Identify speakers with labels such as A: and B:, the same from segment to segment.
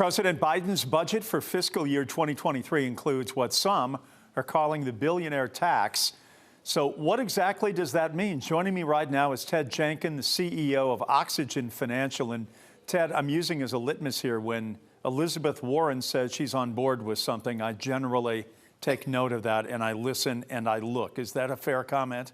A: President Biden's budget for fiscal year 2023 includes what some are calling the billionaire tax. So what exactly does that mean? Joining me right now is Ted Jenkin, the CEO of Oxygen Financial. And Ted, I'm using as a litmus here, when Elizabeth Warren says she's on board with something, I generally take note of that and I listen and I look. Is that a fair comment?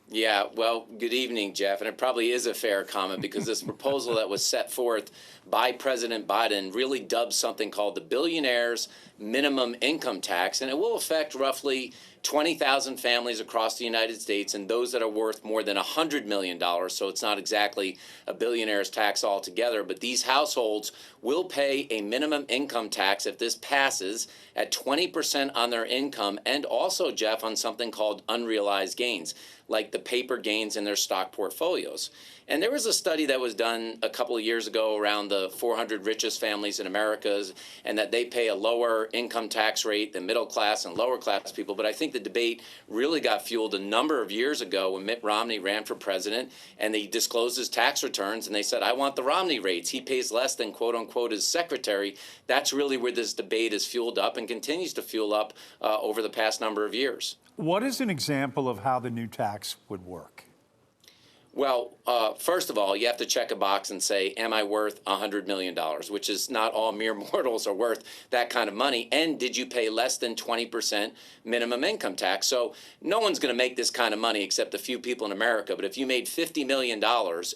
B: Yeah, well, good evening, Jeff. And it probably is a fair comment because this proposal that was set forth by President Biden really dubs something called the billionaire's minimum income tax. And it will affect roughly 20,000 families across the United States and those that are worth more than $100 million. So it's not exactly a billionaire's tax altogether, but these households will pay a minimum income tax if this passes at 20% on their income, and also, Jeff, on something called unrealized gains, like the paper gains in their stock portfolios. And there was a study that was done a couple of years ago around the 400 richest families in America, and that they pay a lower income tax rate than middle class and lower class people. But I think the debate really got fueled a number of years ago when Mitt Romney ran for president, and they disclosed his tax returns and they said, I want the Romney rates. He pays less than, quote unquote, his secretary. That's really where this debate is fueled up and continues to fuel up over the past number of years.
A: What is an example of how the new tax would work?
B: Well, first of all, you have to check a box and say, am I worth $100 million, which is not all mere mortals are worth that kind of money. And did you pay less than 20% minimum income tax? So no one's going to make this kind of money except a few people in America. But if you made $50 million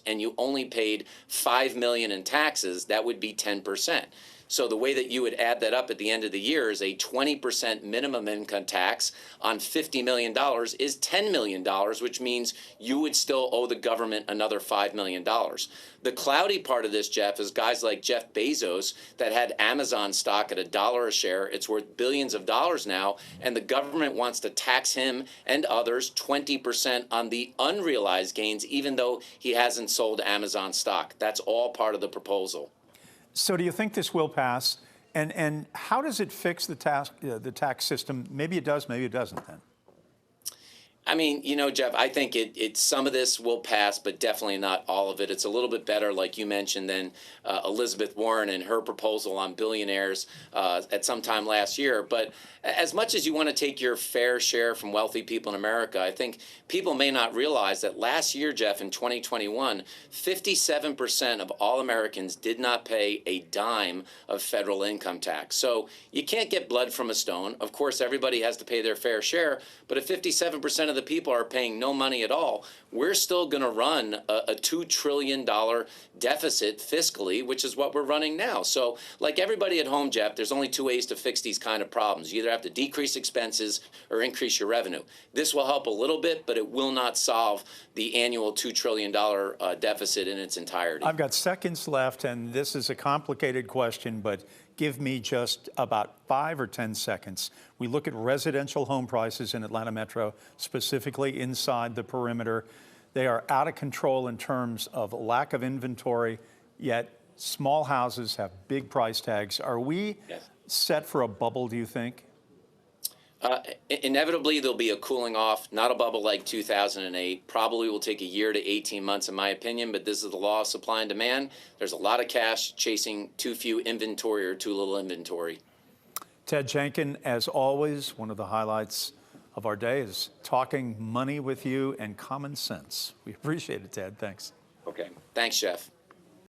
B: and you only paid $5 million in taxes, that would be 10%. So the way that you would add that up at the end of the year is a 20% minimum income tax on $50 million is $10 million, which means you would still owe the government another $5 million. The cloudy part of this, Jeff, is guys like Jeff Bezos that had Amazon stock at $1 a share. It's worth billions of dollars now, and the government wants to tax him and others 20% on the unrealized gains, even though he hasn't sold Amazon stock. That's all part of the proposal.
A: So do you think this will pass? And how does it fix the tax system? Maybe it does, maybe it doesn't then.
B: I mean, you know, Jeff, I think some of this will pass, but definitely not all of it. It's a little bit better, like you mentioned, than Elizabeth Warren and her proposal on billionaires at some time last year. But as much as you want to take your fair share from wealthy people in America, I think people may not realize that last year, Jeff, in 2021, 57% of all Americans did not pay a dime of federal income tax. So you can't get blood from a stone. Of course, everybody has to pay their fair share, but if 57% of the people are paying no money at all, we're still going to run a $2 trillion deficit fiscally, which is what we're running now. So like everybody at home, Jeff, there's only two ways to fix these kind of problems. You either have to decrease expenses or increase your revenue. This will help a little bit, but it will not solve the annual $2 trillion deficit in its entirety.
A: I've got seconds left, and this is a complicated question, but give me just about 5 or 10 seconds. We look at residential home prices in Atlanta Metro, specifically inside the perimeter. They are out of control in terms of lack of inventory, yet small houses have big price tags. Are we set for a bubble, do you think?
B: Inevitably, there'll be a cooling off, not a bubble like 2008. Probably will take a year to 18 months, in my opinion, but this is the law of supply and demand. There's a lot of cash chasing too few inventory or too little inventory.
A: Ted Jenkin, as always, one of the highlights of our day is talking money with you and common sense. We appreciate it, Ted. Thanks.
B: Okay. Thanks, Jeff.